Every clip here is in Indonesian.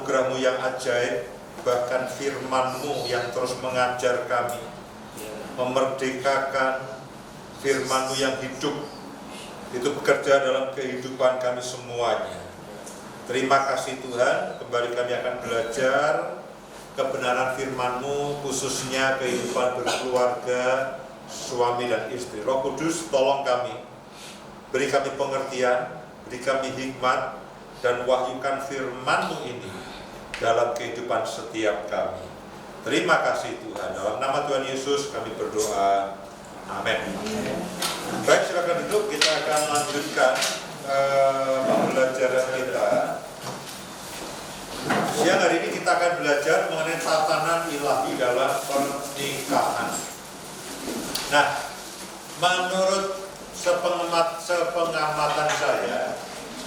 anugerah-Mu yang ajaib, bahkan firman-Mu yang terus mengajar kami, memerdekakan, firman-Mu yang hidup, itu bekerja dalam kehidupan kami semuanya. Terima kasih Tuhan, kembali kami akan belajar kebenaran firman-Mu, khususnya kehidupan berkeluarga, suami dan istri. Roh Kudus, tolong kami, beri kami pengertian, beri kami hikmat, dan wahyukan firman-Mu ini dalam kehidupan setiap kami. Terima kasih Tuhan, dalam nama Tuhan Yesus kami berdoa, amin. Baik, silakan duduk, kita akan lanjutkan pembelajaran kita. Siang hari ini kita akan belajar mengenai tatanan ilahi dalam pernikahan. Nah, menurut sepengamatan saya,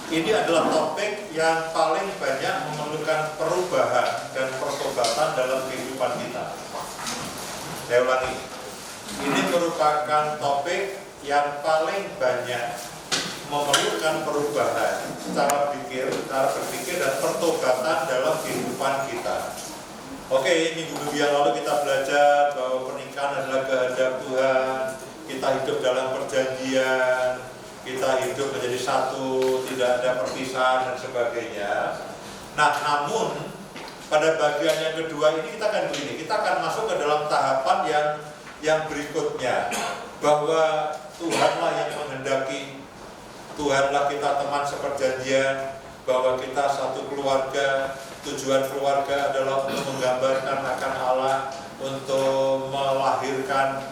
ini adalah topik yang paling banyak memerlukan perubahan dan pertobatan dalam kehidupan kita. Saya ulangi, ini merupakan topik yang paling banyak memerlukan perubahan cara berpikir dan pertobatan dalam kehidupan kita. Oke, minggu yang lalu kita belajar bahwa pernikahan adalah kehendak Tuhan, kita hidup dalam perjanjian, kita hidup menjadi satu, tidak ada perpisahan dan sebagainya. Nah, namun pada bagian yang kedua ini kita akan masuk ke dalam tahapan yang berikutnya, bahwa Tuhanlah yang menghendaki, Tuhanlah kita teman seperjanjian, bahwa kita satu keluarga. Tujuan keluarga adalah untuk menggambarkan akan Allah, untuk melahirkan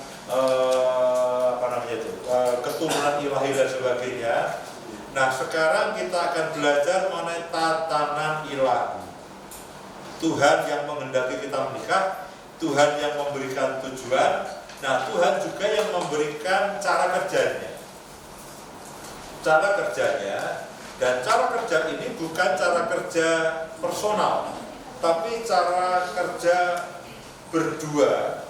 keturunan ilahi dan sebagainya. Nah, sekarang kita akan belajar mengenai tatanan ilahi. Tuhan yang menghendaki kita menikah, Tuhan yang memberikan tujuan. Nah, Tuhan juga yang memberikan cara kerjanya. Dan cara kerja ini bukan cara kerja personal, tapi cara kerja berdua,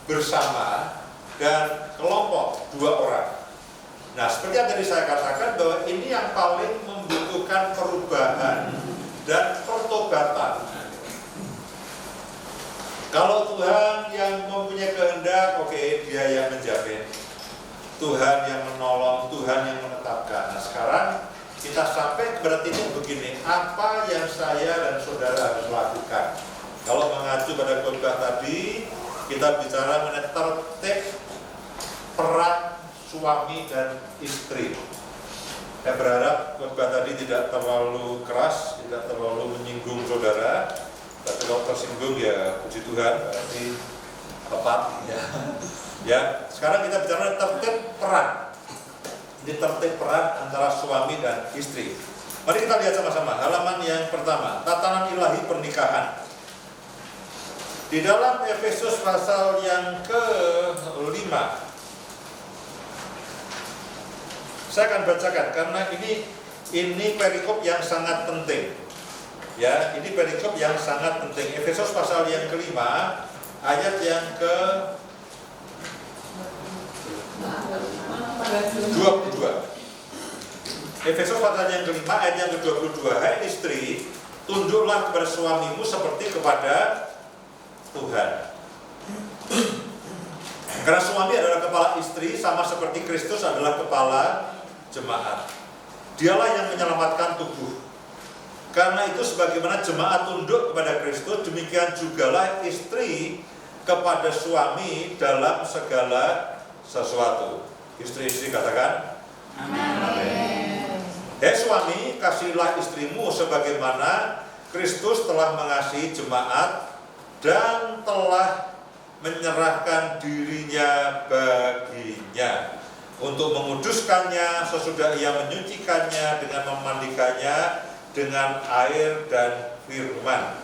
bersama, dan kelompok dua orang. Nah, seperti yang tadi saya katakan, bahwa ini yang paling membutuhkan perubahan dan pertobatan. Kalau Tuhan yang mempunyai kehendak, oke, Dia yang menjamin, Tuhan yang menolong, Tuhan yang menetapkan. Nah, sekarang kita sampai kepada titik begini, apa yang saya dan saudara harus lakukan? Kalau mengacu pada khotbah tadi, kita bicara mengenai tertib peran suami dan istri. Saya berharap khotbah tadi tidak terlalu keras, tidak terlalu menyinggung saudara. Tapi kalau tersinggung ya puji Tuhan, berarti tepat ya. Ya, sekarang kita bicara tertib peran. Ini tertib peran antara suami dan istri. Mari kita lihat sama-sama halaman yang pertama, tatanan ilahi pernikahan. Di dalam Efesus pasal yang ke-5, saya akan bacakan karena ini perikop yang sangat penting. Ya, ini perikop yang sangat penting. Efesus pasal yang ke-5 ayat yang ke-22. Efesus pasal yang ke-5 ayat yang ke-22. Hai istri, tunduklah kepada suamimu seperti kepada Tuhan. Karena suami adalah kepala istri, sama seperti Kristus adalah kepala jemaat. Dialah yang menyelamatkan tubuh. Karena itu sebagaimana jemaat tunduk kepada Kristus, demikian jugalah istri kepada suami dalam segala sesuatu. Istri-istri katakan amin. Hei suami, kasihilah istrimu sebagaimana Kristus telah mengasihi jemaat dan telah menyerahkan dirinya baginya untuk menguduskannya sesudah ia menyucikannya dengan memandikannya dengan air dan firman,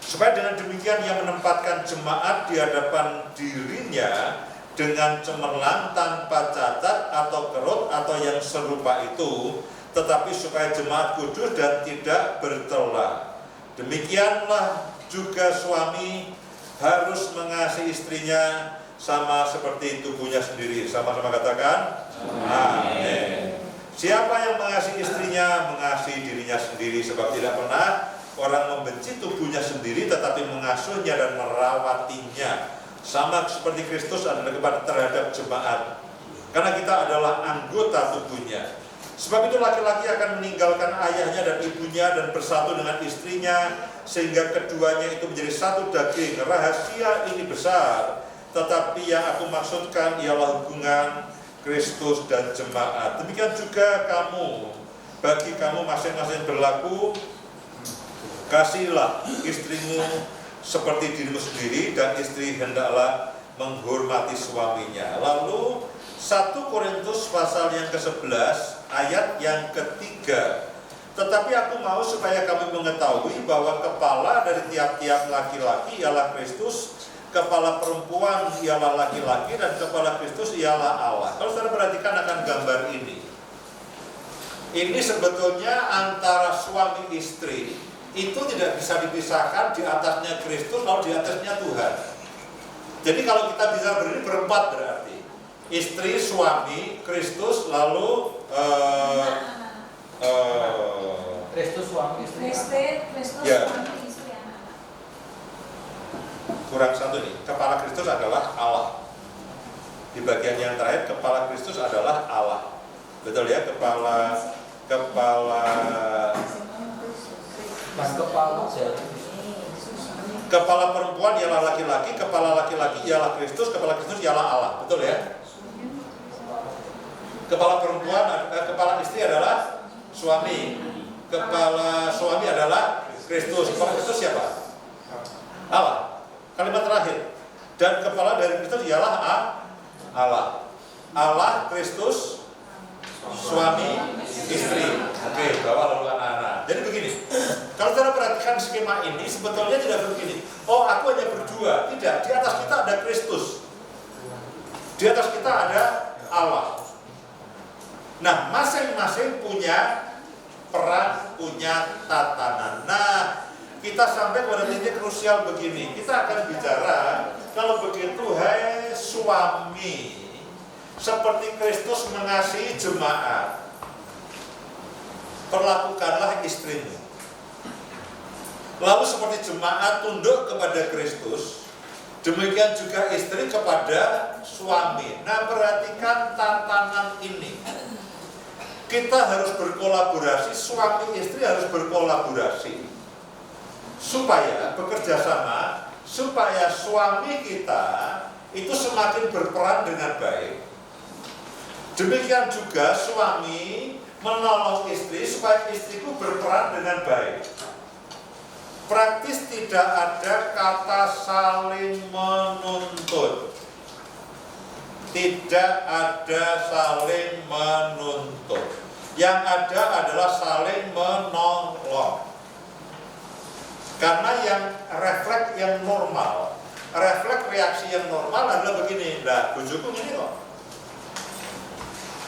supaya dengan demikian ia menempatkan jemaat di hadapan dirinya dengan cemerlang, tanpa cacat atau kerut atau yang serupa itu, tetapi supaya jemaat kudus dan tidak bercela. Demikianlah juga suami harus mengasihi istrinya sama seperti tubuhnya sendiri. Sama-sama katakan amin. Siapa yang mengasihi istrinya mengasihi dirinya sendiri, sebab tidak pernah orang membenci tubuhnya sendiri tetapi mengasuhnya dan merawatinya. Sama seperti Kristus adalah kepada terhadap jemaat. Karena kita adalah anggota tubuhnya. Sebab itu laki-laki akan meninggalkan ayahnya dan ibunya dan bersatu dengan istrinya, sehingga keduanya itu menjadi satu daging. Rahasia ini besar, tetapi yang aku maksudkan ialah hubungan Kristus dan jemaat. Demikian juga kamu, bagi kamu masing-masing berlaku, kasihilah istrimu seperti dirimu sendiri, dan istri hendaklah menghormati suaminya. Lalu 1 Korintus pasal yang ke-11 ayat yang ke-3. Tetapi aku mau supaya kamu mengetahui bahwa kepala dari tiap-tiap laki-laki ialah Kristus, kepala perempuan ialah laki-laki, dan kepala Kristus ialah Allah. Kalau saudara perhatikan akan gambar ini sebetulnya antara suami istri itu tidak bisa dipisahkan, di atasnya Kristus lalu di atasnya Tuhan. Jadi kalau kita bisa berdiri berempat berarti istri, suami, Kristus, lalu Kristus, suami, istri, Kristus, ya. suami, istri, anak. Kurang satu nih, kepala Kristus adalah Allah. Di bagian yang terakhir kepala Kristus adalah Allah. Betul ya, kepala perempuan ialah laki-laki, kepala laki-laki ialah Kristus, kepala Kristus ialah Allah. Betul ya? Kepala perempuan, kepala istri adalah suami, kepala suami adalah Kristus. Kepala Kristus siapa? Allah. Kalimat terakhir. Dan kepala dari Kristus ialah Allah. Allah, Kristus, suami, istri. Oke, bawa lalu anak-anak. Jadi begini, kalau kita perhatikan skema ini sebetulnya tidak begini. Oh, aku hanya berdua. Tidak, di atas kita ada Kristus, di atas kita ada Allah. Nah, masing-masing punya peran, punya tatanan. Nah, kita sampai pada titik krusial begini. Kita akan bicara, kalau begitu, hai suami, seperti Kristus mengasihi jemaat, perlakukanlah istrimu. Lalu seperti jemaat tunduk kepada Kristus, demikian juga istri kepada suami. Nah, perhatikan tatanan ini. Kita harus berkolaborasi, suami istri harus berkolaborasi. Supaya bekerja sama, supaya suami kita itu semakin berperan dengan baik. Demikian juga suami menolong istri supaya istriku berperan dengan baik. Praktis tidak ada kata saling menuntut. Tidak ada saling menuntut. Yang ada adalah saling menolong. Karena yang refleks yang normal, refleks reaksi yang normal adalah begini. Nah, bojoku gini kok.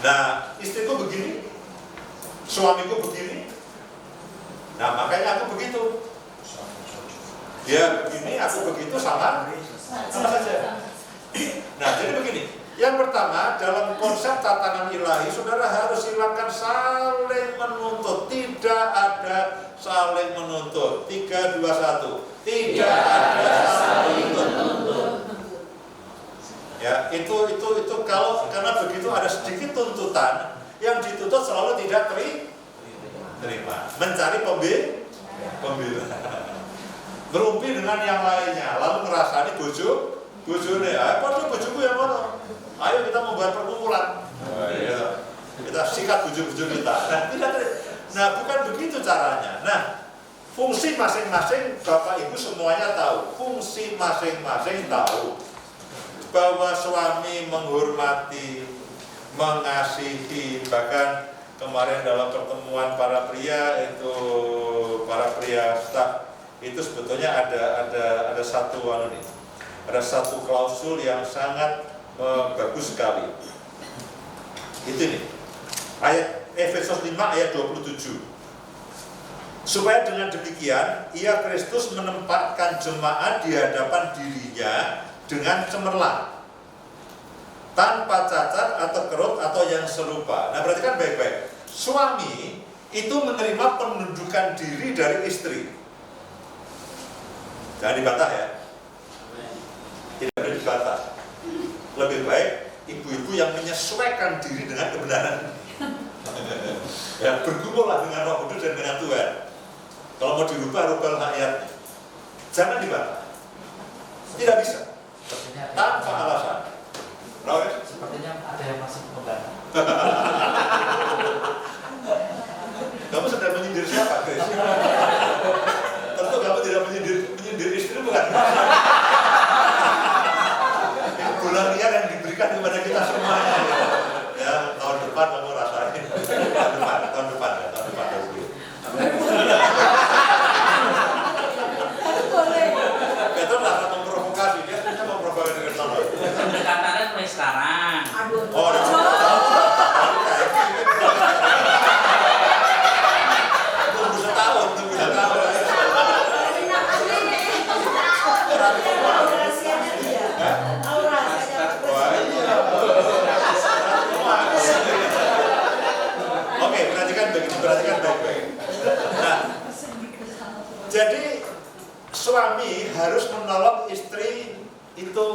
Nah, istriku begini, suamiku begini. Nah, makanya aku begitu. Dia begini, aku begitu, sama saja. Nah, jadi begini. Yang pertama, dalam konsep tatanan ilahi, saudara harus hilangkan saling menuntut. Tidak ada saling menuntut. 3, 2, 1. Tidak ada saling menuntut. Ya, itu kalau karena begitu ada sedikit tuntutan, yang dituntut selalu tidak terima. Mencari pembela. Berumpi dengan yang lainnya, lalu ngerasani bojone, padahal bojoku yang mana? Ayo kita membuat perkumpulan. Kita sikat bojo-bojo kita. Nah, bukan begitu caranya. Nah, fungsi masing-masing Bapak Ibu semuanya tahu. Fungsi masing-masing tahu bahwa suami menghormati, mengasihi. Bahkan kemarin dalam pertemuan para pria staff itu sebetulnya ada satu ada satu klausul yang sangat bagus sekali. Itu nih, ayat Efesus 5 ayat 27. Supaya dengan demikian ia Kristus menempatkan jemaat di hadapan dirinya dengan cemerlang, tanpa cacat atau kerut atau yang serupa. Nah, perhatikan baik-baik. Suami itu menerima penundukan diri dari istri. Jangan dibantah ya. Tidak boleh dibantah. Lebih baik ibu-ibu yang menyesuaikan diri dengan kebenaran. Ya, bergumullah dengan Roh Kudus dan dengan Tuhan. Kalau mau dirubah ayatnya. Jangan dibantah. Tidak bisa. Tanpa alasan. Sepertinya ada yang masih membantah. Kamu sedang menyindir siapa, Chris? Tentu kamu tidak menyindir istri, bukan? Ini bulan liar yang diberikan kepada kita semuanya. Ya, tahun depan kamu rasain. Tahun depan. Itu lah memprovokasi, dia hanya memprovokasi dengan tahun. Pendekatannya mulai sekarang. Oh, tunggu setahun. Oke, perhatikan baik-baik. Nah, jadi suami harus menolong istri itu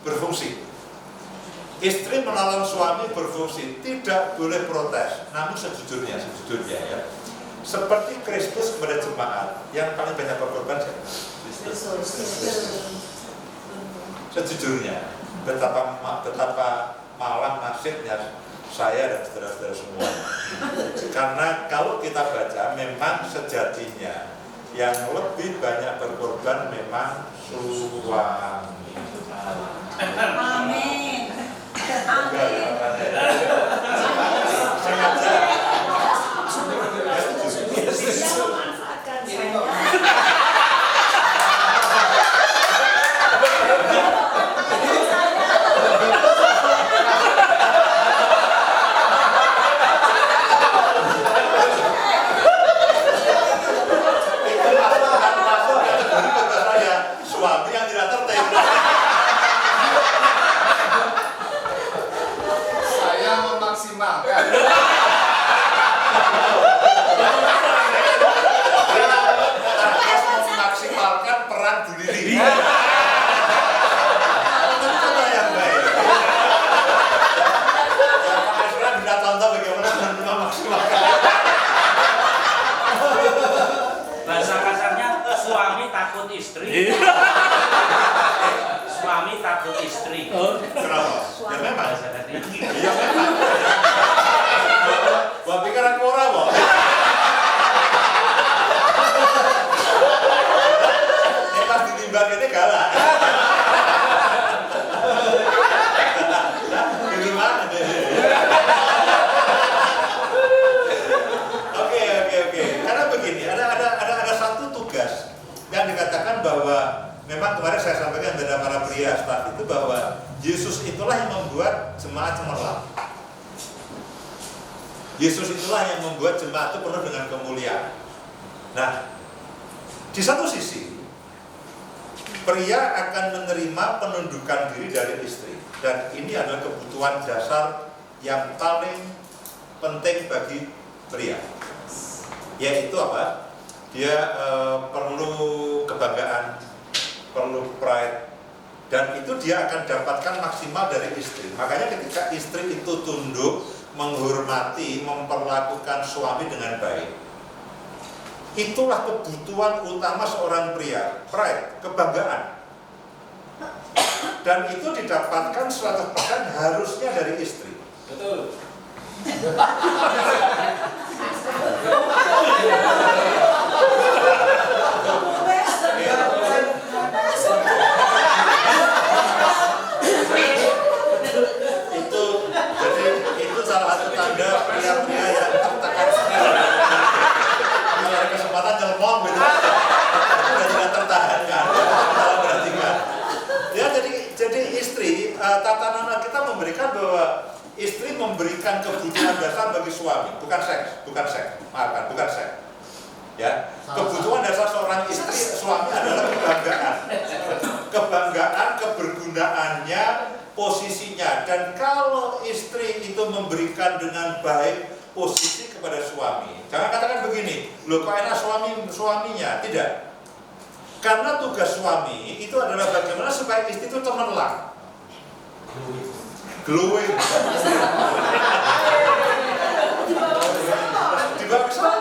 berfungsi. Istri menolong suami berfungsi, tidak boleh protes. Namun sejujurnya ya. Seperti Kristus kepada jemaat yang paling banyak berkorban siapa? Sejujurnya, betapa malang nasibnya saya dan saudara-saudara semua. Karena kalau kita baca, memang sejatinya yang lebih banyak berkorban memang suami. Amin. Sengaja. Dia memanfaatkan saya. Suami yang tidak tertib. Saya memaksimalkan. Memaksimalkan peran Bu Lili. Itu kata yang baik. Sekarang kita tonton bagaimana memaksimalkan. Bahasa kasarnya suami takut istri. Suami takut istri. Kenapa? Ya memang. Bahasa kasarnya. Iya memang. Wah pikiran murah kok. Ini pas ditimbang ini galak. Di mana deh? Oke. Karena begini, ada satu tugas yang dikatakan bahwa memang kemarin saya sampaikan kepada para pria staf itu bahwa Yesus itulah yang membuat jemaat cemerlang. Yesus itulah yang membuat jemaat itu penuh dengan kemuliaan. Nah, di satu sisi pria akan menerima penundukan diri dari istri, dan ini adalah kebutuhan dasar yang paling penting bagi pria. Yaitu apa? Dia perlu kebanggaan, perlu pride, dan itu dia akan dapatkan maksimal dari istri. Makanya ketika istri itu tunduk, menghormati, memperlakukan suami dengan baik, itulah kebutuhan utama seorang pria, pride, kebanggaan. Dan itu didapatkan 100% harusnya dari istri. Betul. Itu salah satu tanda pria-pria yang tertekan sekali. Kalau ada kesempatan nyelmong gitu, sudah tidak tertahankan. Kalau perhatikan, ya jadi istri, tatanan kita memberikan bahwa istri memberikan kebutuhan dasar bagi suami, bukan seks, maafkan, bukan seks. Ya, kebutuhan dasar seorang istri suami adalah kebanggaan, kebergunaannya, posisinya. Dan kalau istri itu memberikan dengan baik posisi kepada suami, jangan katakan begini, loh kok enak suaminya, tidak. Karena tugas suami itu adalah bagaimana supaya istri itu cemerlang, glowing, dibawa ke sana.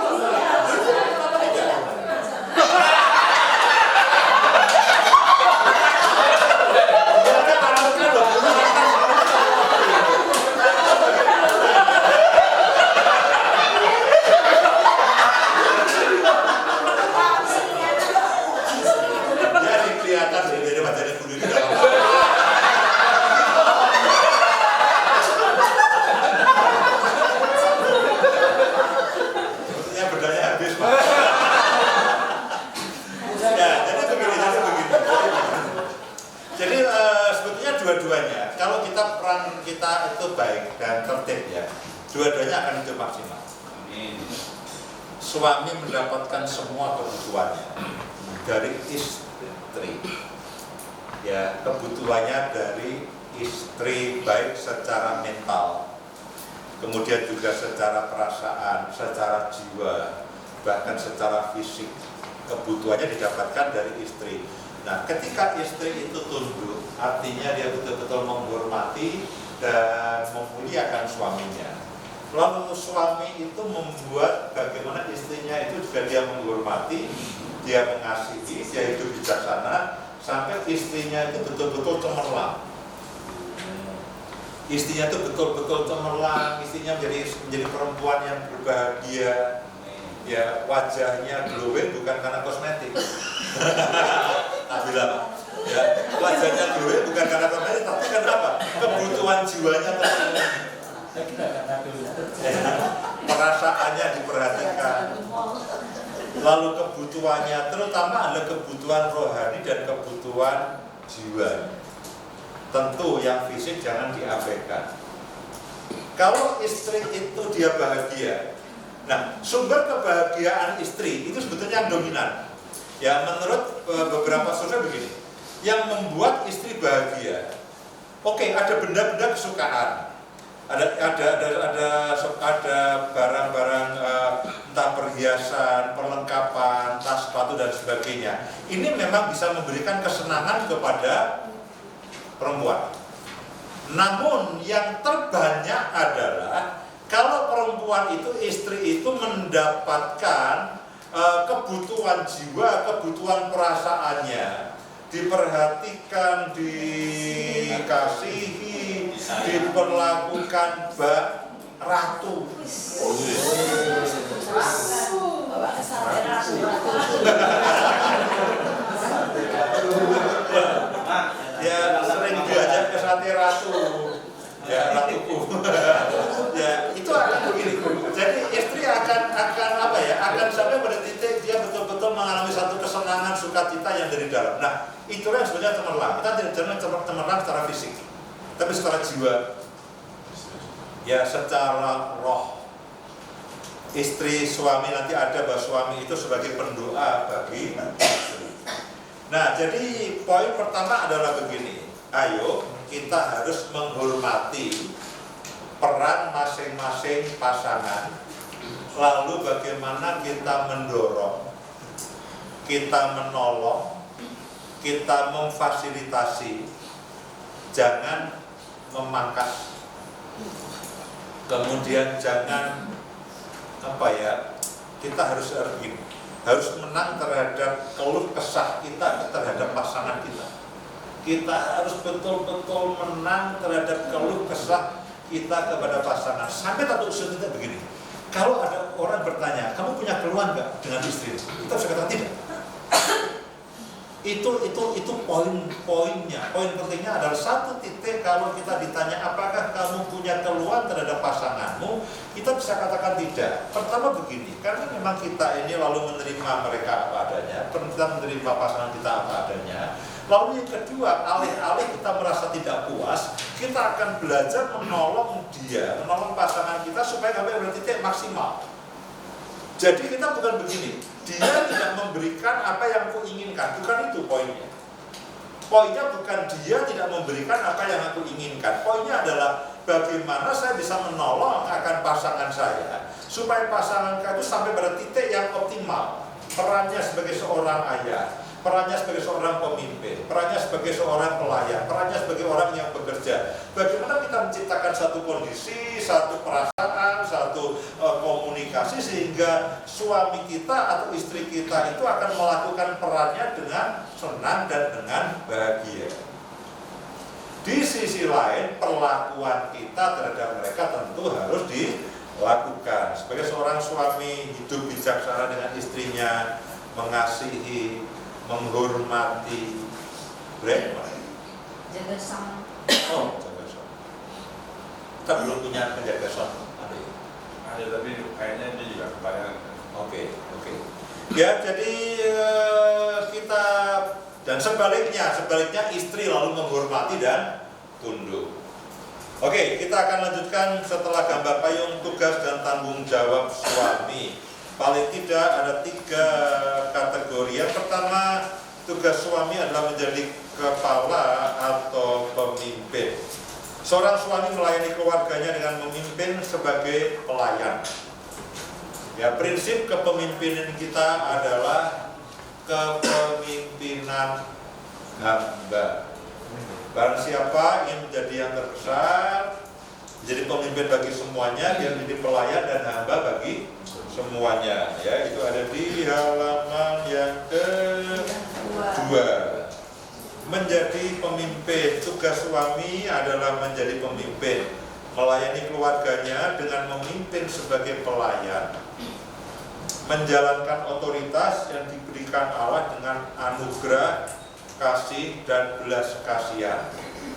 Dua-duanya, kalau kita peran kita itu baik dan tertib ya, dua-duanya akan hidup maksimal. Amin. Suami mendapatkan semua kebutuhannya dari istri, ya kebutuhannya dari istri baik secara mental, kemudian juga secara perasaan, secara jiwa, bahkan secara fisik, kebutuhannya didapatkan dari istri. Nah, ketika istri itu tunduk, artinya dia betul-betul menghormati dan memuliakan suaminya. Lalu suami itu membuat bagaimana istrinya itu juga dia menghormati, dia mengasihi, dia hidup bijaksana, sampai istrinya itu betul-betul cemerlang. Istrinya itu betul-betul cemerlang, istrinya menjadi perempuan yang berbahagia. Ya, wajahnya glowing bukan karena kosmetik. Alhamdulillah, ya, wajahnya glowing bukan karena kosmetik, tapi karena apa? Kebutuhan jiwanya terpenuhi. Ya, perasaannya diperhatikan. Lalu kebutuhannya terutama adalah kebutuhan rohani dan kebutuhan jiwa. Tentu yang fisik jangan diabaikan. Kalau istri itu dia bahagia, nah, sumber kebahagiaan istri itu sebetulnya yang dominan. Ya, menurut beberapa survei begini, yang membuat istri bahagia, oke, ada benda-benda kesukaan, ada barang-barang entah perhiasan, perlengkapan, tas, sepatu dan sebagainya. Ini memang bisa memberikan kesenangan kepada perempuan. Namun yang terbanyak adalah kalau perempuan itu, istri itu mendapatkan kebutuhan jiwa, kebutuhan perasaannya, diperhatikan, dikasihi, diperlakukan bak ratu. Ya sering diajak ke sate ratu. Ya ratuku. Ya itu akan begini. Jadi istri akan apa ya? Akan sampai pada titik dia betul-betul mengalami satu kesenangan, sukacita yang dari dalam. Nah, itulah yang sebenarnya cemerlang. Kita tidak jangan cemerlang secara fisik, tapi secara jiwa. Ya secara roh. Istri suami nanti ada bahwa suami itu sebagai pendoa bagi istri. Nah, jadi poin pertama adalah begini. Ayo kita harus menghormati peran masing-masing pasangan. Lalu bagaimana kita mendorong, kita menolong, kita memfasilitasi, jangan memangkas. Kemudian jangan kita harus menang terhadap keluh kesah kita terhadap pasangan kita. Kita harus betul-betul menang terhadap keluh kesah kita kepada pasangan. Sampai satu usul kita begini, kalau ada orang bertanya, kamu punya keluhan nggak dengan istri? Kita bisa katakan tidak. Itu poin-poinnya. Poin pentingnya adalah satu titik, kalau kita ditanya apakah kamu punya keluhan terhadap pasanganmu, kita bisa katakan tidak. Pertama begini, karena memang kita ini lalu menerima mereka apa adanya, kita menerima pasangan kita apa adanya. Lalu yang kedua, alih-alih kita merasa tidak puas, kita akan belajar menolong dia, menolong pasangan kita supaya sampai pada titik maksimal. Jadi kita bukan begini, dia tidak memberikan apa yang aku inginkan, bukan itu poinnya. Poinnya bukan dia tidak memberikan apa yang aku inginkan. Poinnya adalah bagaimana saya bisa menolong akan pasangan saya supaya pasangan itu sampai pada titik yang optimal. Perannya sebagai seorang ayah, perannya sebagai seorang pemimpin, perannya sebagai seorang pelayan, perannya sebagai orang yang bekerja. Bagaimana kita menciptakan satu kondisi, satu perasaan, satu komunikasi sehingga suami kita atau istri kita itu akan melakukan perannya dengan senang dan dengan bahagia. Di sisi lain, perlakuan kita terhadap mereka tentu harus dilakukan. Sebagai seorang suami, hidup bijaksana dengan istrinya, mengasihi, menghormati, jaga sama. Oh, jaga son. Kita belum punya penjaga son. Ada, tapi kayaknya dia juga kebayang. Oke. Ya, jadi kita dan sebaliknya istri lalu menghormati dan tunduk. Oke, kita akan lanjutkan setelah gambar payung tugas dan tanggung jawab suami. Paling tidak ada 3 kategori. Yang pertama, tugas suami adalah menjadi kepala atau pemimpin. Seorang suami melayani keluarganya dengan memimpin sebagai pelayan. Ya, prinsip kepemimpinan kita adalah kepemimpinan hamba. Barang siapa ingin menjadi yang terbesar, menjadi pemimpin bagi semuanya, dia menjadi pelayan dan hamba bagi semuanya. Ya, itu ada di halaman yang kedua. Menjadi pemimpin, tugas suami adalah menjadi pemimpin, melayani keluarganya dengan memimpin sebagai pelayan, menjalankan otoritas yang diberikan Allah dengan anugerah, kasih dan belas kasihan.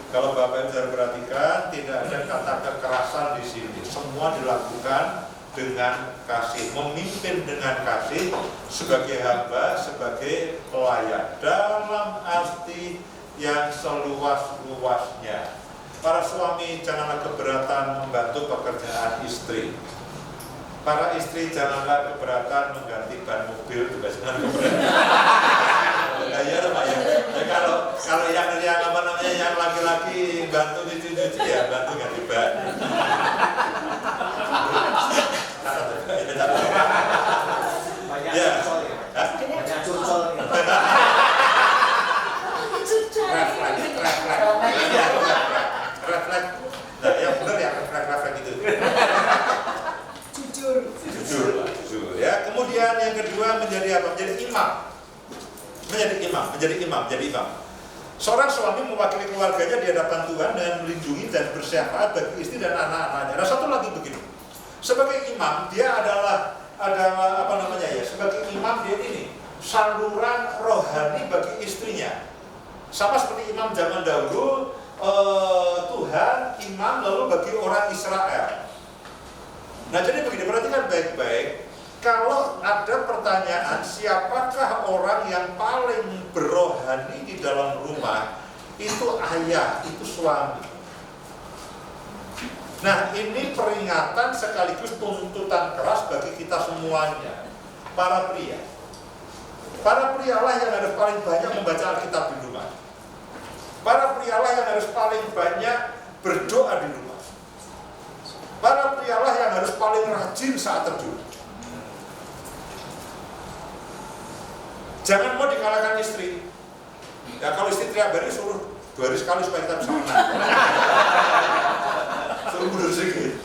Kalau Bapak Ibu sudah perhatikan, tidak ada kata kekerasan di sini. Semua dilakukan dengan kasih, memimpin dengan kasih sebagai hamba, sebagai pelayan dalam arti yang seluas-luasnya. Para suami janganlah keberatan membantu pekerjaan istri. Para istri janganlah keberatan mengganti ban mobil, juga jangan keberatan. Ya, Pak ya. Kalau yang yang laki-laki bantu cuci ya bantu ganti ban. Ya. Banyak curcol. Refleks. Nah, yang benar ya refleks itu. Jujur ya. Kemudian yang kedua menjadi apa? Menjadi imam. Seorang suami mewakili keluarganya di hadapan Tuhan dengan melindungi dan bersyafaat bagi istri dan anak-anaknya. Nah, satu lagi begini. Sebagai imam, dia adalah sebagai imam dia ini saluran rohani bagi istrinya. Sama seperti imam zaman dahulu, Tuhan imam lalu bagi orang Israel. Nah, jadi begini, perhatikan baik-baik. Kalau ada pertanyaan siapakah orang yang paling berohani di dalam rumah, itu ayah, itu suami. Nah, ini peringatan sekaligus tuntutan keras bagi kita semuanya, para pria. Para prialah yang harus paling banyak membaca Alkitab di rumah. Para prialah yang harus paling banyak berdoa di rumah. Para prialah yang harus paling rajin saat teduh. Jangan mau dikalahkan istri. Ya, kalau istri tiap hari suruh 2 hari sekali supaya kita bisa menang. Suruh mundur sedikit.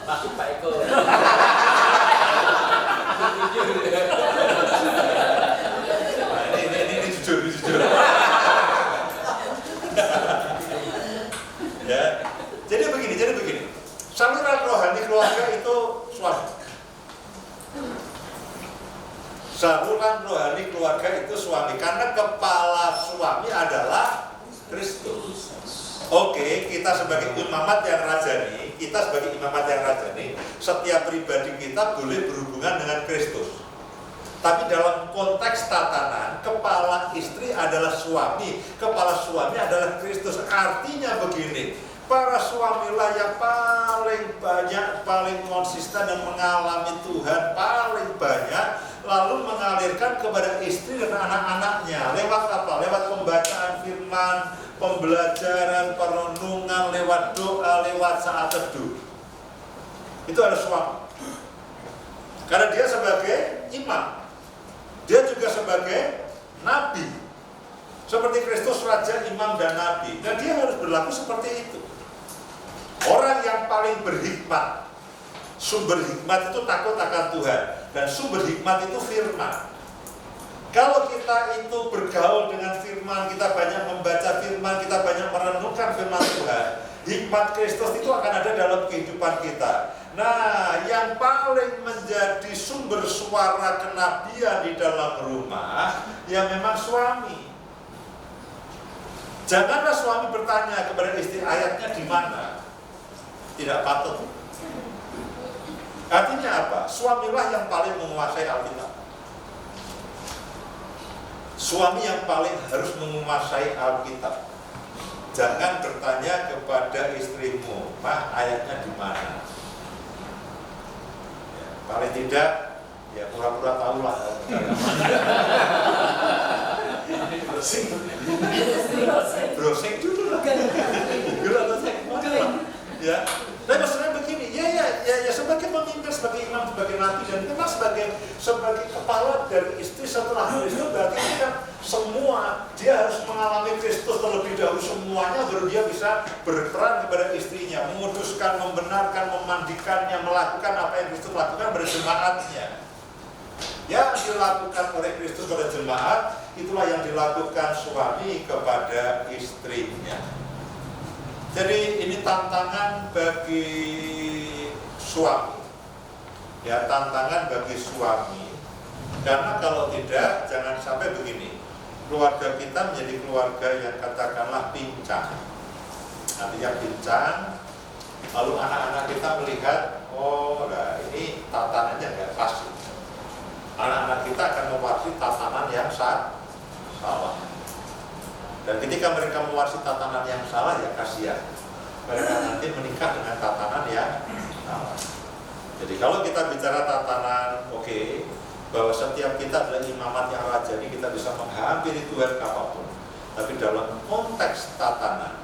Masuk Pak Eko. Ini jujur. Ya. Jadi begini. Saluran rohani keluarga itu suami. Saluran rohani keluarga itu suami, karena kepala suami adalah Kristus. Oke, kita sebagai imamat yang rajani, setiap pribadi kita boleh berhubungan dengan Kristus. Tapi dalam konteks tatanan, kepala istri adalah suami, kepala suami adalah Kristus. Artinya begini, para suamilah yang paling banyak, paling konsisten dan mengalami Tuhan paling banyak, lalu mengalirkan kepada istri dan anak-anaknya. Lewat apa? Lewat pembacaan firman, pembelajaran, perenungan, lewat doa, lewat saat teduh. Itu harus suami. Karena dia sebagai imam, dia juga sebagai nabi. Seperti Kristus Raja, Imam, dan Nabi. Dan dia harus berlaku seperti itu. Orang yang paling berhikmat, sumber hikmat itu takut akan Tuhan. Dan sumber hikmat itu firman. Kalau kita itu bergaul dengan firman, kita banyak membaca firman, kita banyak merenungkan firman Tuhan, hikmat Kristus itu akan ada dalam kehidupan kita. Nah, yang paling menjadi sumber suara kenabian di dalam rumah, ya memang suami. Janganlah suami bertanya kepada istri, ayatnya di mana? Tidak patut. Artinya apa? Suamilah yang paling menguasai Alkitab. Suami yang paling harus menguasai Alkitab. Jangan bertanya kepada istrimu, "Mah, ayatnya di mana?" Ya, paling tidak, ya pura-pura tahu lah. Browsing dulu lah. Ya, tapi maksudnya begini, ya sebagai pemimpin, sebagai imam, sebagai nabi, dan memang sebagai kepala dari istri setelah Kristus, berarti ini kan semua dia harus mengalami Kristus terlebih dahulu semuanya, baru dia bisa berperan kepada istrinya, menguduskan, membenarkan, memandikannya, melakukan apa yang Kristus lakukan pada jemaatnya. Yang dilakukan oleh Kristus pada jemaat, itulah yang dilakukan suami kepada istrinya. Jadi ini tantangan bagi suami. Ya, tantangan bagi suami. Karena kalau tidak, jangan sampai begini. Keluarga kita menjadi keluarga yang katakanlah pincang. Artinya pincang. Lalu anak-anak kita melihat, oh, nah ini tatanannya nggak pas. Anak-anak kita akan mewarisi tatanan yang salah. Dan ketika mereka mewarisi tatanan yang salah, ya kasihan. Mereka nanti menikah dengan tatanan yang salah. Jadi kalau kita bicara tatanan, oke, bahwa setiap kita adalah imamat yang rajani, kita bisa menghampiri Tuhan apapun. Tapi dalam konteks tatanan,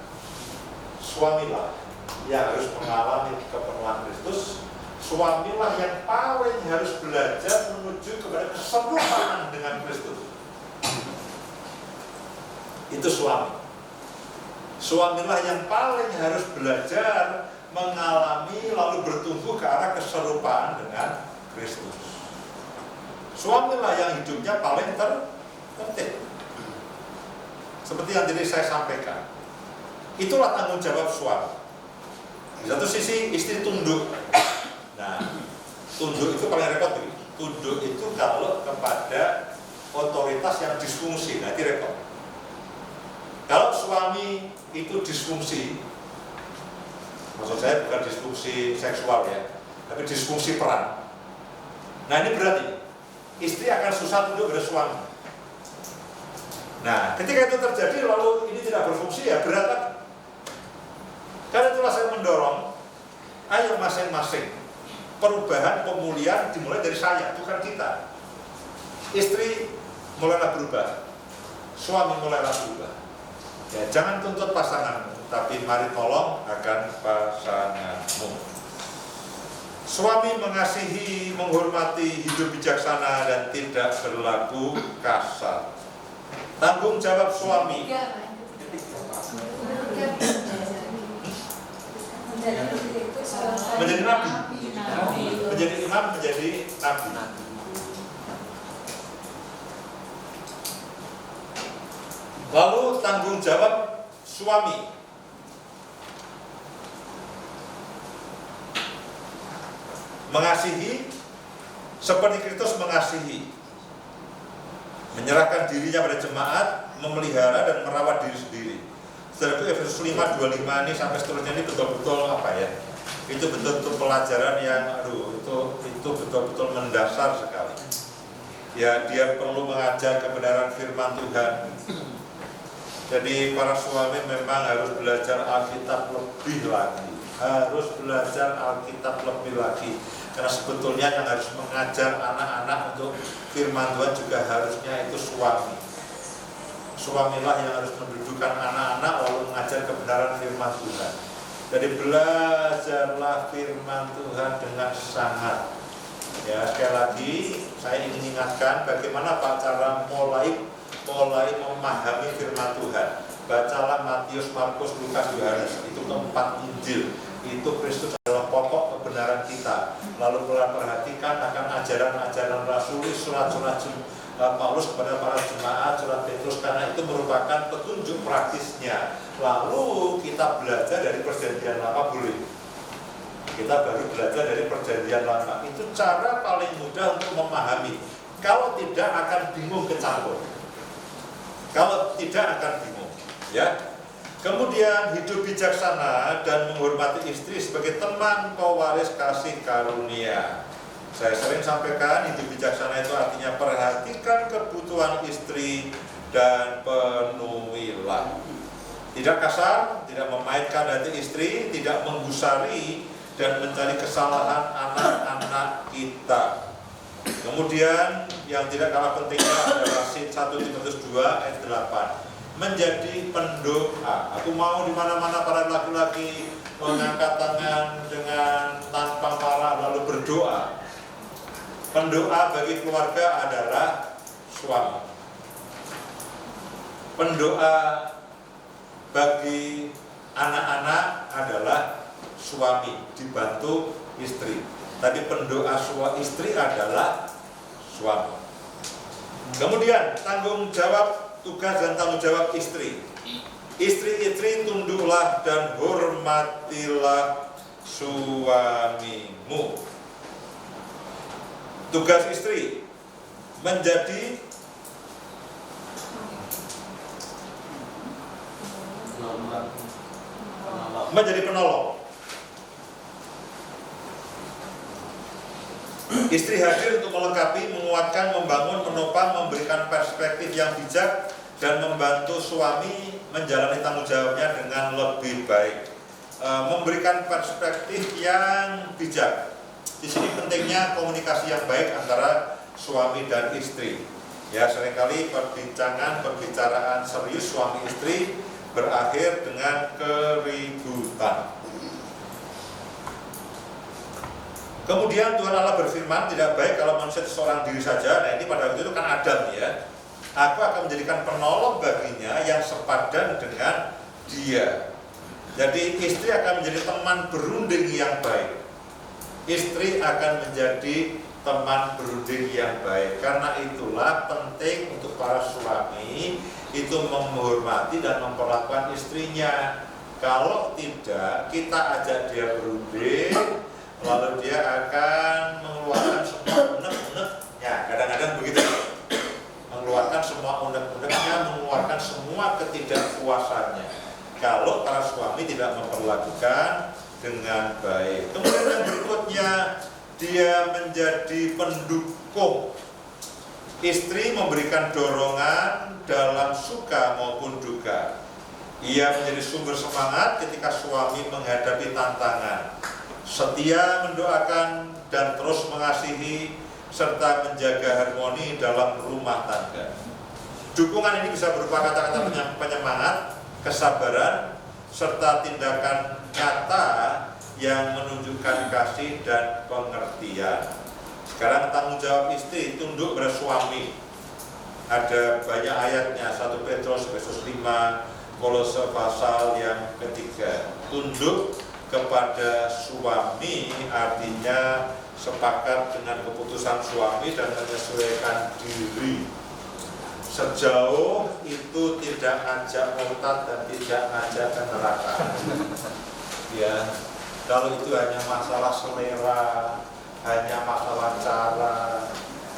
suamilah yang harus mengalami kepenuhan Kristus. Suamilah yang paling harus belajar menuju kepada keserupanan dengan Kristus. Itu suami. Suamilah yang paling harus belajar mengalami lalu bertumbuh ke arah keserupaan dengan Kristus. Suamilah yang hidupnya paling tertib. Seperti yang tadi saya sampaikan. Itulah tanggung jawab suami. Di satu sisi istri tunduk. Nah, tunduk itu paling repot. Tunduk itu kalau kepada otoritas yang disfungsi, nah itu repot. Kalau suami itu disfungsi, maksud saya bukan disfungsi seksual ya, tapi disfungsi peran. Nah ini berarti istri akan susah tunduk pada suami. Nah ketika itu terjadi lalu ini tidak berfungsi, ya berat lagi. Karena itulah saya mendorong, ayo masing-masing perubahan, pemulihan dimulai dari saya, bukan kita. Istri mulailah berubah, suami mulailah berubah. Ya, jangan tuntut pasanganmu, tapi mari tolong akan pasanganmu. Suami mengasihi, menghormati, hidup bijaksana dan tidak berlaku kasar. Tanggung jawab suami. Menjadi nabi. Menjadi imam, menjadi nabi. Lalu tanggung jawab suami. Mengasihi seperti Kristus mengasihi. Menyerahkan dirinya pada jemaat, memelihara dan merawat diri sendiri. Setelah itu Efesus 5:25 ini sampai seterusnya ini betul-betul apa ya? Itu betul-betul pelajaran yang itu betul-betul mendasar sekali. Ya, dia perlu mengajar kebenaran firman Tuhan. Jadi para suami memang harus belajar Alkitab lebih lagi. Harus belajar Alkitab lebih lagi. Karena sebetulnya yang harus mengajar anak-anak untuk firman Tuhan juga harusnya itu suami. Suamilah yang harus mendudukkan anak-anak lalu mengajar kebenaran firman Tuhan. Jadi belajarlah firman Tuhan dengan sangat. Ya, sekali lagi saya ingin ingatkan bagaimana cara mulai memahami firman Tuhan. Bacalah Matius, Markus, Lukas, Yohanes, itu 4 Injil. Itu Kristus adalah pokok kebenaran kita. Lalu perhatikan akan ajaran-ajaran rasuli, surat-surat Paulus kepada para jemaat, surat Petrus, karena itu merupakan petunjuk praktisnya. Lalu kita belajar dari perjanjian lama boleh. Kita baru belajar dari perjanjian lama. Itu cara paling mudah untuk memahami. Kalau tidak akan bingung kecampur. Kalau tidak akan bingung, ya. Kemudian hidup bijaksana dan menghormati istri sebagai teman pewaris kasih karunia. Saya sering sampaikan hidup bijaksana itu artinya perhatikan kebutuhan istri dan penuhilah. Tidak kasar, tidak memainkan hati istri, tidak menggusari dan mencari kesalahan anak-anak kita. Kemudian yang tidak kalah pentingnya adalah 1 Timotius 2 ayat 8. Menjadi pendoa. Aku mau di mana-mana para laki-laki mengangkat tangan dengan tanpa marah lalu berdoa. Pendoa bagi keluarga adalah suami. Pendoa bagi anak-anak adalah suami dibantu istri. Tapi pendoa istri adalah suami. Kemudian tanggung jawab, tugas dan tanggung jawab istri. Istri-istri tunduklah dan hormatilah suamimu. Tugas istri menjadi penolong. Istri hadir untuk melengkapi, menguatkan, membangun, menopang, memberikan perspektif yang bijak dan membantu suami menjalani tanggung jawabnya dengan lebih baik. Memberikan perspektif yang bijak. Di sini pentingnya komunikasi yang baik antara suami dan istri. Ya, seringkali perbicaraan serius suami istri berakhir dengan keributan. Kemudian Tuhan Allah berfirman, tidak baik kalau manusia itu seorang diri saja. Nah, ini pada waktu itu kan Adam, ya. Aku akan menjadikan penolong baginya yang sepadan dengan dia. Jadi istri akan menjadi teman berunding yang baik. Istri akan menjadi teman berunding yang baik. Karena itulah penting untuk para suami itu menghormati dan memperlakukan istrinya. Kalau tidak, kita ajak dia berunding, lalu dia akan mengeluarkan semua unek-uneknya. Kadang-kadang begitu, mengeluarkan semua unek-uneknya, mengeluarkan semua ketidakpuasannya. Kalau para suami tidak memperlakukan dengan baik. Kemudian yang berikutnya, dia menjadi pendukung. Istri memberikan dorongan dalam suka maupun duka. Ia menjadi sumber semangat ketika suami menghadapi tantangan. Setia mendoakan dan terus mengasihi serta menjaga harmoni dalam rumah tangga. Dukungan ini bisa berupa kata-kata penyemangat, kesabaran, serta tindakan nyata yang menunjukkan kasih dan pengertian. Sekarang tanggung jawab istri, tunduk pada suami. Ada banyak ayatnya, 1 Petrus 5, Kolose pasal yang ketiga. Tunduk kepada suami artinya sepakat dengan keputusan suami dan menyesuaikan diri. Sejauh itu tidak ngajak murtad dan tidak ngajak ke neraka. Ya, kalau itu hanya masalah selera, hanya masalah cara,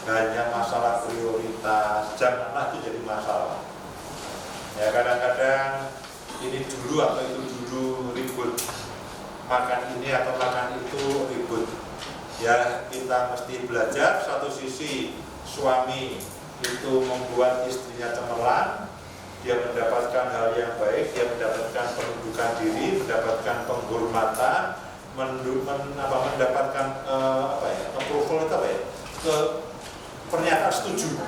hanya masalah prioritas, janganlah itu jadi masalah. Ya, kadang-kadang ini dulu atau itu dulu ribut, makan ini atau makan itu ribut. Ya, kita mesti belajar. Satu sisi suami itu membuat istrinya cemerlang, dia mendapatkan hal yang baik, dia mendapatkan penundukan diri, mendapatkan penghormatan, mendapatkan approval itu apa ya? Pernyataan setuju,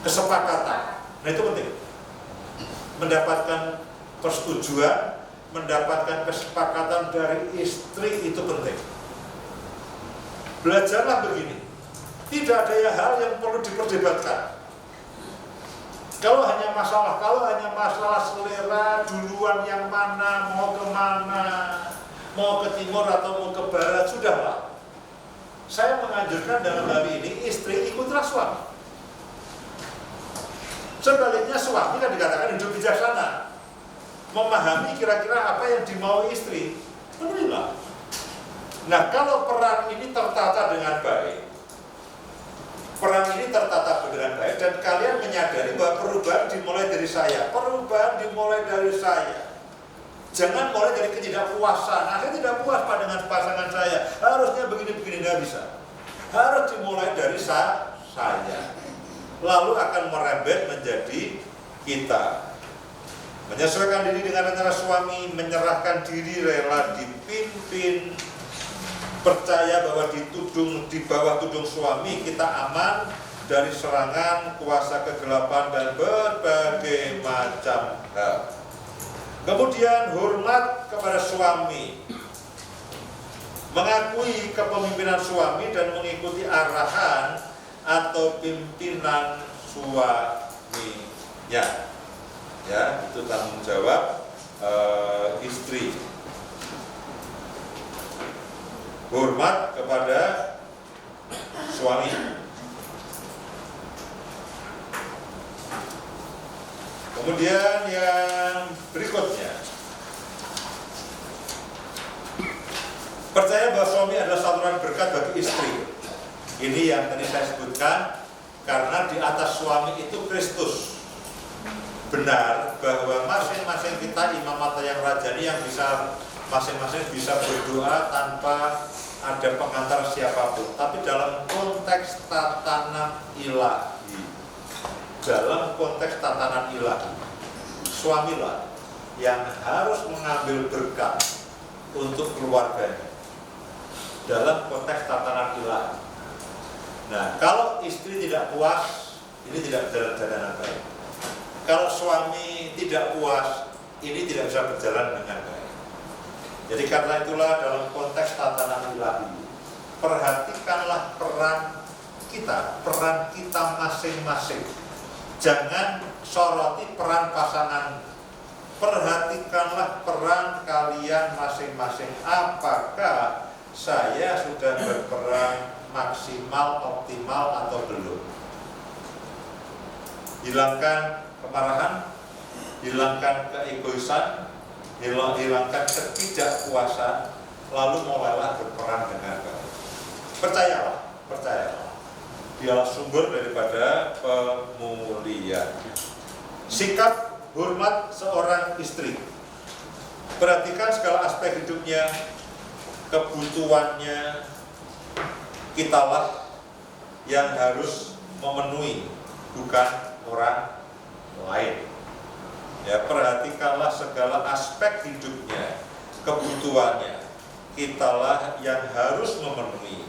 kesepakatan. Nah, itu penting. Mendapatkan persetujuan mendapatkan kesepakatan dari istri itu penting. Belajarlah begini, tidak ada hal yang perlu diperdebatkan. Kalau hanya masalah selera duluan yang mana, mau kemana, mau ke timur atau mau ke barat, sudahlah. Saya menganjurkan dalam hal ini istri ikutlah suami. Sebaliknya suami kan dikatakan hidup bijaksana, memahami kira-kira apa yang dimau istri, penuhilah. Nah, kalau peran ini tertata dengan baik, dan kalian menyadari bahwa perubahan dimulai dari saya, jangan mulai dari ketidakpuasan. Saya tidak puas Pak dengan pasangan saya, harusnya begini-begini, nggak bisa. Harus dimulai dari saya, lalu akan merembet menjadi kita. Menyesuaikan diri dengan rencana suami, menyerahkan diri, rela dipimpin, percaya bahwa di bawah tudung suami kita aman dari serangan kuasa kegelapan dan berbagai macam hal. Kemudian hormat kepada suami, mengakui kepemimpinan suami dan mengikuti arahan atau pimpinan suaminya. Ya, itu tanggung jawab istri. Hormat kepada suami. Kemudian yang berikutnya, percaya bahwa suami adalah saluran berkat bagi istri. Ini yang tadi saya sebutkan, karena di atas suami itu Kristus. Benar bahwa masing-masing kita imam mata yang rajani yang bisa masing-masing bisa berdoa tanpa ada pengantar siapapun, tapi dalam konteks tatanan ilahi, suamilah yang harus mengambil berkat untuk keluarganya dalam konteks tatanan ilahi. Nah, kalau istri tidak puas, ini tidak berjalan dengan baik. Kalau suami tidak puas, ini tidak bisa berjalan dengan baik. Jadi karena itulah dalam konteks tatanan ilahi, perhatikanlah peran kita masing-masing. Jangan soroti peran pasangan. Perhatikanlah peran kalian masing-masing. Apakah saya sudah berperan maksimal, optimal atau belum? Hilangkan kemarahan, hilangkan keegoisan, hilangkan ketidakpuasan, lalu mulailah berperan dengan baik. Percayalah, dialah sumber daripada pemulihan. Sikap hormat seorang istri, perhatikan segala aspek hidupnya, kebutuhannya, kitalah yang harus memenuhi, bukan orang lain. Ya, perhatikanlah segala aspek hidupnya, kebutuhannya, kitalah yang harus memenuhi,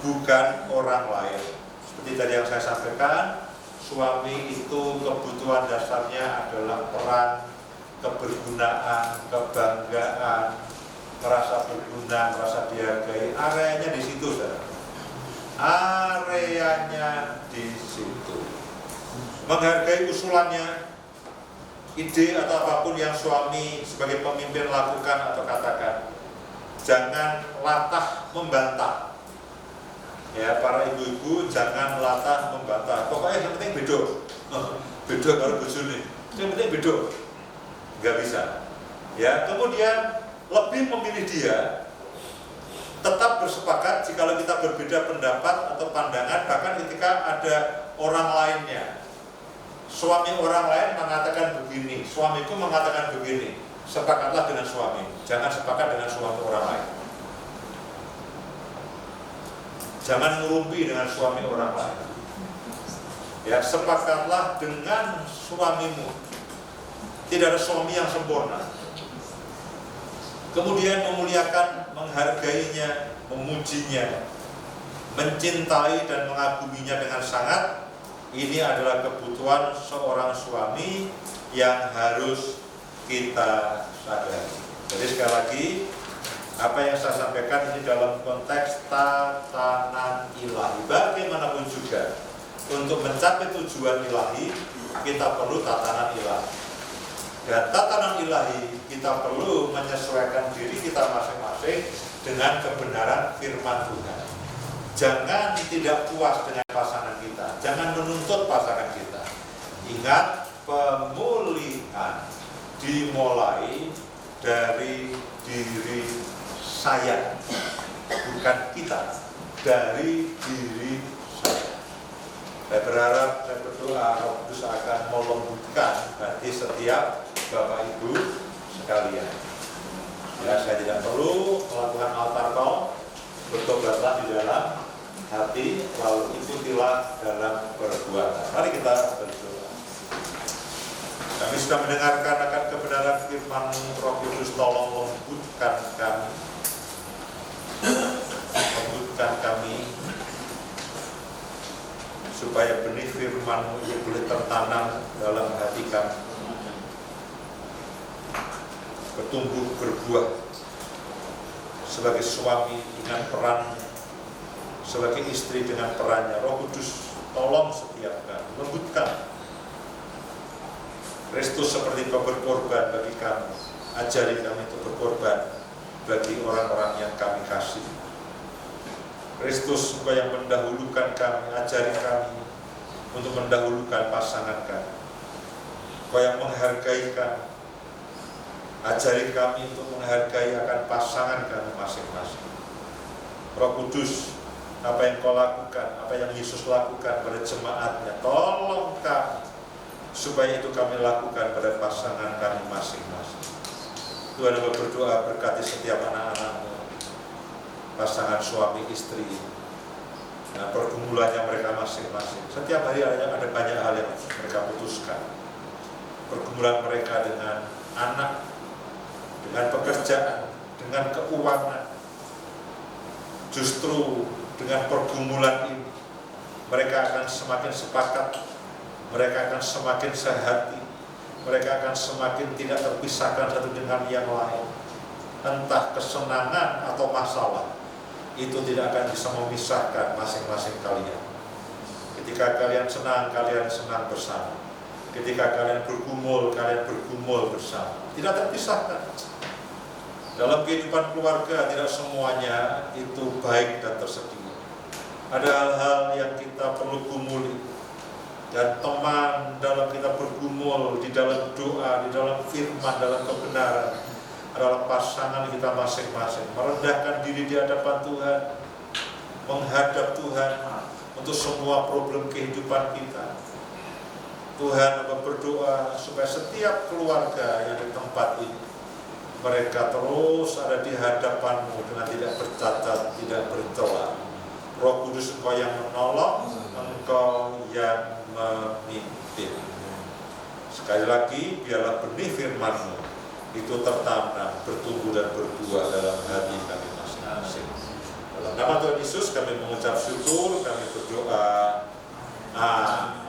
bukan orang lain. Seperti tadi yang saya sampaikan, suami itu kebutuhan dasarnya adalah peran, kebergunaan, kebanggaan, merasa berguna, merasa dihargai. Areanya di situ, saudara. Areanya di situ. Menghargai usulannya, ide atau apapun yang suami sebagai pemimpin lakukan atau katakan. Jangan latah membantah. Ya, para ibu-ibu jangan latah membantah. Pokoknya yang penting bedo. Bedo kalau bojone. Yang penting bedo. Enggak bisa. Ya, kemudian lebih memilih dia. Tetap bersepakat jika kita berbeda pendapat atau pandangan, bahkan ketika ada orang lainnya. Suami orang lain mengatakan begini, suamiku mengatakan begini. Sepakatlah dengan suami, jangan sepakat dengan suami orang lain. Jangan ngerumpi dengan suami orang lain. Ya, sepakatlah dengan suamimu. Tidak ada suami yang sempurna. Kemudian memuliakan, menghargainya, memujinya, mencintai dan mengaguminya dengan sangat. Ini adalah kebutuhan seorang suami yang harus kita sadari. Jadi sekali lagi, apa yang saya sampaikan ini dalam konteks tatanan ilahi. Bagaimanapun juga, untuk mencapai tujuan ilahi, kita perlu tatanan ilahi. Dan tatanan ilahi, kita perlu menyesuaikan diri kita masing-masing dengan kebenaran firman Tuhan. Jangan tidak puas dengan pasangan kita, jangan menuntut pasangan kita. Ingat, pemulihan dimulai dari diri saya, bukan kita, dari diri saya. Saya berharap, saya berdoa Roh Kudus akan melembutkan hati setiap Bapak Ibu sekalian. Ya, saya tidak perlu melakukan altar call, bertobatlah di dalam hati, lalu ikutilah dalam perbuatan. Mari kita berdoa. Kami sudah mendengarkan akan kebenaran firman Roh Kudus, tolong lembutkan kami. Lembutkan kami supaya benih firman-Mu itu boleh tertanam dalam hati kami, bertumbuh berbuah sebagai suami dengan perannya, sebagai istri dengan perannya. Roh Kudus, tolong setiap kami, lembutkan. Kristus seperti Kau berkorban bagi kami, ajari kami untuk berkorban bagi orang-orang yang kami kasih. Kristus, Engkau yang mendahulukan kami, ajari kami untuk mendahulukan pasangan kami. Engkau yang menghargai kami, ajari kami untuk menghargai akan pasangan kami masing-masing. Roh Kudus, apa yang Kau lakukan, apa yang Yesus lakukan pada jemaatnya, tolong kami supaya itu kami lakukan pada pasangan kami masing-masing. Tuhan, Engkau berdoa berkati setiap anak-anak-Mu, pasangan suami istri, nah, pergumulannya mereka masing-masing. Setiap hari ada banyak hal yang mereka putuskan. Pergumulan mereka dengan anak, dengan pekerjaan, dengan keuangan. Justru dengan pergumulan ini, mereka akan semakin sepakat, mereka akan semakin sehati, mereka akan semakin tidak terpisahkan satu dengan yang lain. Entah kesenangan atau masalah, itu tidak akan bisa memisahkan masing-masing kalian. Ketika kalian senang bersama. Ketika kalian bergumul bersama. Tidak terpisahkan. Dalam kehidupan keluarga tidak semuanya itu baik dan tersedia. Ada hal-hal yang kita perlu gumuli. Dan teman dalam kita bergumul, di dalam doa, di dalam firman, dalam kebenaran, adalah pasangan kita masing-masing. Merendahkan diri di hadapan Tuhan, menghadap Tuhan untuk semua problem kehidupan kita. Tuhan, Aku berdoa supaya setiap keluarga yang di tempat ini, mereka terus ada di hadapan-Mu dengan tidak bercacat, tidak bercela. Roh Kudus, Engkau yang menolong, Engkau yang memimpin. Sekali lagi, biarlah benih firman-Mu itu tertanam, bertumbuh dan berbuah dalam hati kami masing-masing. Dalam nama Tuhan Yesus kami mengucap syukur, kami berdoa. Amin.